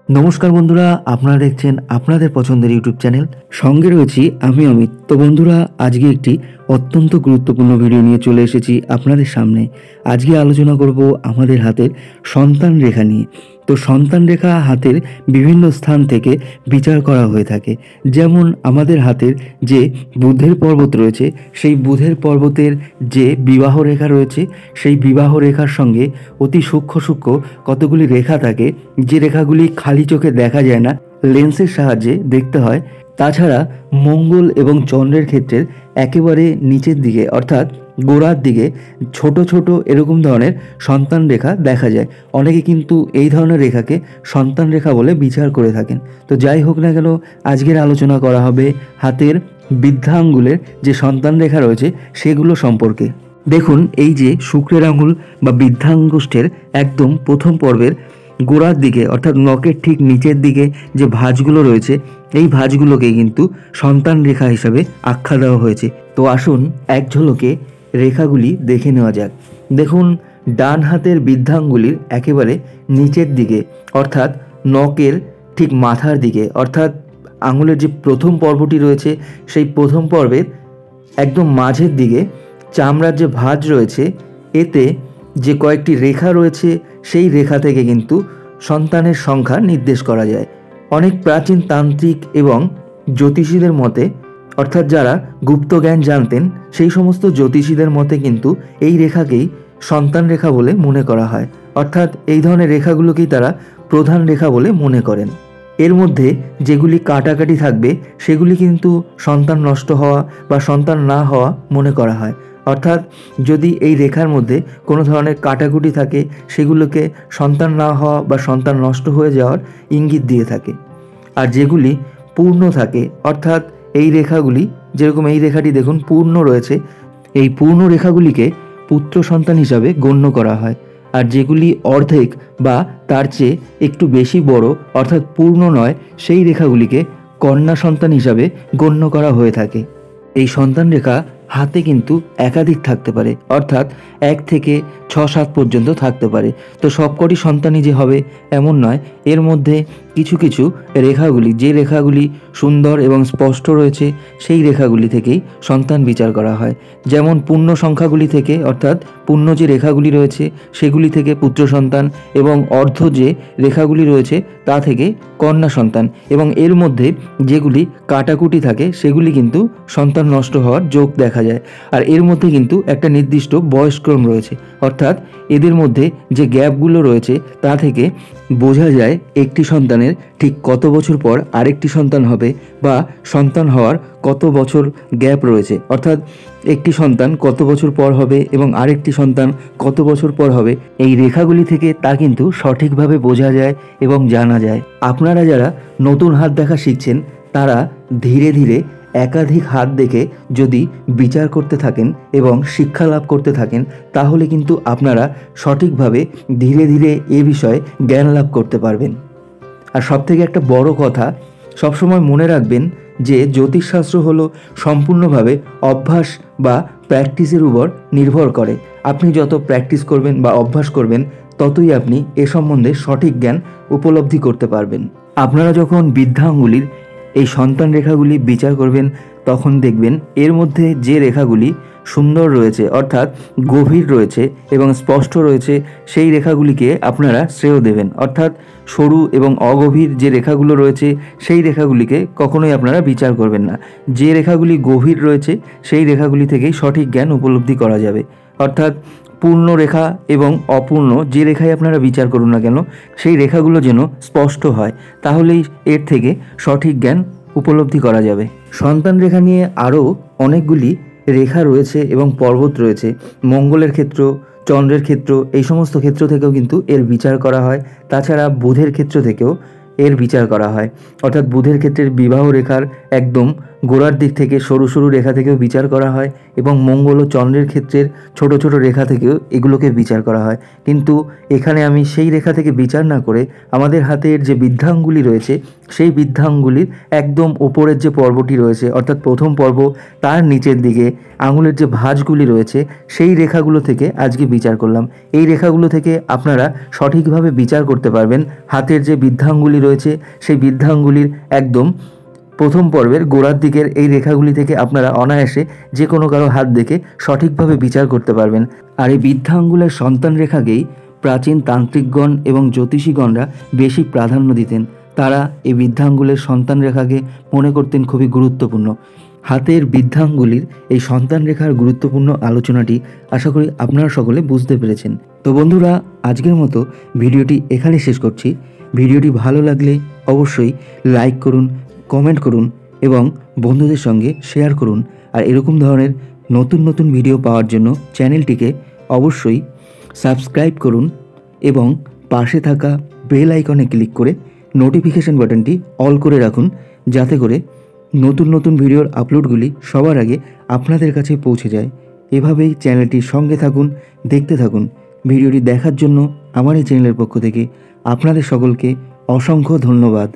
নমস্কার বন্ধুরা, আপনারা দেখছেন আপনাদের পছন্দের ইউটিউব চ্যানেল। সঙ্গে রয়েছি আমি অমিত। তো বন্ধুরা, আজকে একটি অত্যন্ত গুরুত্বপূর্ণ ভিডিও নিয়ে চলে এসেছি আপনাদের সামনে। আজকে আলোচনা করব আমাদের হাতের সন্তান রেখা নিয়ে। তো সন্তান রেখা হাতের বিভিন্ন স্থান থেকে বিচার করা হয়ে থাকে। যেমন আমাদের হাতের যে বুধের পর্বত রয়েছে, সেই বুধের পর্বতের যে বিবাহ রেখা রয়েছে, সেই বিবাহ রেখার সঙ্গে অতি সূক্ষ্ম সূক্ষ্ম কতগুলি রেখা থাকে, যে রেখাগুলি খালি চোখে দেখা যায় না, লেন্সের সাহায্যে দেখতে হয়। তাছাড়া মঙ্গল এবং চন্দ্রের ক্ষেত্রে একেবারে নিচের দিকে অর্থাৎ গোড়ার দিকে ছোট ছোট এরকম ধরনের সন্তান রেখা দেখা যায়। অনেকে কিন্তু এই ধরনের রেখাকে সন্তান রেখা বলে বিচার করে থাকেন। তো যাই হোক না কেন, আজকের আলোচনা করা হবে হাতের বৃদ্ধা আঙ্গুলের যে সন্তান রেখা রয়েছে সেগুলো সম্পর্কে। দেখুন, এই যে শুক্রের আঙুল বা বৃদ্ধাঙ্গুষ্ঠের একদম প্রথম পর্বের গোড়ার দিকে অর্থাৎ নখের ঠিক নিচের দিকে যে ভাঁজগুলো রয়েছে, এই ভাঁজগুলোকে কিন্তু সন্তান রেখা হিসাবে আখ্যা দেওয়া হয়েছে। তো আসুন এক ঝলকে রেখাগুলি দেখে নেওয়া যাক। দেখুন, ডান হাতের বৃদ্ধাঙ্গুলির একেবারে নিচের দিকে অর্থাৎ নখের ঠিক মাথার দিকে অর্থাৎ আঙুলের যে প্রথম পর্বটি রয়েছে, সেই প্রথম পর্বের একদম মাঝের দিকে চামড়ার যে ভাঁজ রয়েছে, এতে যে কয়েকটি রেখা রয়েছে, সেই রেখা থেকে কিন্তু সন্তানের সংখ্যা নির্দেশ করা যায়। অনেক প্রাচীন তান্ত্রিক এবং জ্যোতিষীদের মতে, অর্থাৎ যারা গুপ্ত জ্ঞান জানতেন, সেই সমস্ত জ্যোতিষীদের মতে কিন্তু এই রেখাকেই সন্তান রেখা বলে মনে করা হয়। অর্থাৎ এই ধরনের রেখাগুলোকেই তারা প্রধান রেখা বলে মনে করেন। এর মধ্যে যেগুলি কাটাকাটি থাকবে সেগুলি কিন্তু সন্তান নষ্ট হওয়া বা সন্তান না হওয়া মনে করা হয়। অর্থাৎ যদি এই রেখার মধ্যে কোনো ধরনের কাটাকুটি থাকে, সেগুলোকে সন্তান না হওয়া বা সন্তান নষ্ট হয়ে যাওয়ার ইঙ্গিত দিয়ে থাকে। আর যেগুলি পূর্ণ থাকে, অর্থাৎ এই রেখাগুলি, যেরকম এই রেখাটি দেখুন পূর্ণ রয়েছে, এই পূর্ণ রেখাগুলিকে পুত্র সন্তান হিসাবে গণ্য করা হয়। আর যেগুলি অর্ধেক বা তার চেয়ে একটু বেশি বড় অর্থাৎ পূর্ণ নয়, সেই রেখাগুলিকে কন্যা সন্তান হিসাবে গণ্য করা হয়ে থাকে। এই সন্তান রেখা হাতে কিন্তু একাধিক থাকতে পারে, অর্থাৎ 1 থেকে 6-7 পর্যন্ত থাকতে পারে। তো সবকটি সন্তানই যে হবে এমন নয়, এর মধ্যে কিছু কিছু রেখাগুলি, যে রেখাগুলি সুন্দর এবং স্পষ্ট রয়েছে, সেই রেখাগুলি থেকেই সন্তান বিচার করা হয়। যেমন পূর্ণ সংখ্যাগুলি থেকে, অর্থাৎ পূর্ণ যে রেখাগুলি রয়েছে সেগুলি থেকে পুত্র সন্তান, এবং অর্ধ যে রেখাগুলি রয়েছে তা থেকে কন্যা সন্তান, এবং এর মধ্যে যেগুলি কাটাকুটি থাকে সেগুলি কিন্তু সন্তান নষ্ট হওয়ার যোগ দেখা যায়। আর এর মধ্যে কিন্তু একটা নির্দিষ্ট বয়সক্রম রয়েছে, অর্থাৎ এদের মধ্যে যে গ্যাপগুলো রয়েছে তা থেকে বোঝা যায় একটি সন্তানের ঠিক কত বছর পর আরেকটি সন্তান হবে, বা সন্তান হওয়ার কত বছর গ্যাপ রয়েছে, অর্থাৎ একটি সন্তান কত বছর পর হবে এবং আরেকটি সন্তান কত বছর পর হবে। এই রেখাগুলি থেকে তা কিন্তু সঠিকভাবে বোঝা যায় এবং জানা যায়। আপনারা যারা নতুন হাত দেখা শিখছেন, তারা ধীরে ধীরে একাধিক হাত দেখে যদি বিচার করতে থাকেন এবং শিক্ষা লাভ করতে থাকেন, তাহলে কিন্তু আপনারা সঠিকভাবে ধীরে ধীরে এ বিষয়ে জ্ঞান লাভ করতে পারবেন। আর সবথেকে একটা বড় কথা, সবসময় মনে রাখবেন যে জ্যোতিষশাস্ত্র হলো সম্পূর্ণভাবে অভ্যাস বা প্র্যাকটিসের উপর নির্ভর করে। আপনি যত প্র্যাকটিস করবেন বা অভ্যাস করবেন, ততই আপনি এ সম্বন্ধে সঠিক জ্ঞান উপলব্ধি করতে পারবেন। আপনারা যখন বৃদ্ধা আঙ্গুলির এই সন্তান রেখাগুলি বিচার করবেন, তখন দেখবেন এর মধ্যে যে রেখাগুলি সুন্দর রয়েছে অর্থাৎ গভীর রয়েছে এবং স্পষ্ট রয়েছে, সেই রেখাগুলিকে আপনারা শ্রেয় দেবেন। অর্থাৎ সরু এবং অগভীর যে রেখাগুলো রয়েছে, সেই রেখাগুলিকে কখনোই আপনারা বিচার করবেন না। যে রেখাগুলি গভীর রয়েছে, সেই রেখাগুলি থেকেই সঠিক জ্ঞান উপলব্ধি করা যাবে। অর্থাৎ পূর্ণ রেখা এবং অপূর্ণ যে রেখায় আপনারা বিচার করুন না কেন, সেই রেখাগুলো যেন স্পষ্ট হয়, তাহলেই এর থেকে সঠিক জ্ঞান উপলব্ধি করা যাবে। সন্তান রেখা নিয়ে আরও অনেকগুলি রেখা রয়েছে এবং পর্বত রয়েছে। মঙ্গলের ক্ষেত্র, চন্দ্রের ক্ষেত্র, এই সমস্ত ক্ষেত্র থেকেও কিন্তু এর বিচার করা হয়। তাছাড়া বুধের ক্ষেত্র থেকেও এর বিচার করা হয়। অর্থাৎ বুধের ক্ষেত্রের বিবাহ রেখার একদম গোড়ার দিক থেকে সরু সরু রেখা থেকেও বিচার করা হয় এবং মঙ্গল ও চন্দ্রের ক্ষেত্রের ছোট ছোট রেখা থেকেও এগুলোকে বিচার করা হয়। কিন্তু এখানে আমি সেই রেখা থেকে বিচার না করে আমাদের হাতের যে বৃদ্ধাঙ্গুলি রয়েছে সেই বৃদ্ধাঙ্গুলির একদম ওপরের যে পর্বটি রয়েছে অর্থাৎ প্রথম পর্ব তার নিচের দিকে আঙুলের যে ভাঁজগুলি রয়েছে সেই রেখাগুলো থেকে আজকে বিচার করলাম। এই রেখাগুলো থেকে আপনারা সঠিকভাবে বিচার করতে পারবেন। হাতের যে বৃদ্ধাঙ্গুলি রয়েছে সেই বৃদ্ধাঙ্গুলির একদম প্রথম পর্বের গোড়ার দিকের এই রেখাগুলি থেকে আপনারা অনায়াসে যে কোনো কারো হাত দেখে সঠিকভাবে বিচার করতে পারবেন। আর এই বৃদ্ধাঙ্গুলের সন্তান রেখাকেই প্রাচীন তান্ত্রিকগণ এবং জ্যোতিষীগণরা বেশি প্রাধান্য দিতেন। তারা এই বৃদ্ধাঙ্গুলের সন্তান রেখাকে মনে করতেন খুবই গুরুত্বপূর্ণ। হাতের বৃদ্ধাঙ্গুলির এই সন্তান রেখার গুরুত্বপূর্ণ আলোচনাটি আশা করি আপনারা সকলে বুঝতে পেরেছেন। তো বন্ধুরা, আজকের মতো ভিডিওটি এখানে শেষ করছি। ভিডিওটি ভালো লাগলে অবশ্যই লাইক করুন, কমেন্ট করুন এবং বন্ধুদের সঙ্গে শেয়ার করুন। আর এরকম ধরনের নতুন নতুন ভিডিও পাওয়ার জন্য চ্যানেলটিকে অবশ্যই সাবস্ক্রাইব করুন এবং পাশে থাকা বেল আইকনে ক্লিক করে নোটিফিকেশন বাটনটি অল করে রাখুন, যাতে করে নতুন নতুন ভিডিওর আপলোডগুলি সবার আগে আপনাদের কাছে পৌঁছে যায়। এভাবেই চ্যানেলটির সঙ্গে থাকুন, দেখতে থাকুন। ভিডিওটি দেখার জন্য আমার এই চ্যানেলের পক্ষ থেকে আপনাদের সকলকে অসংখ্য ধন্যবাদ।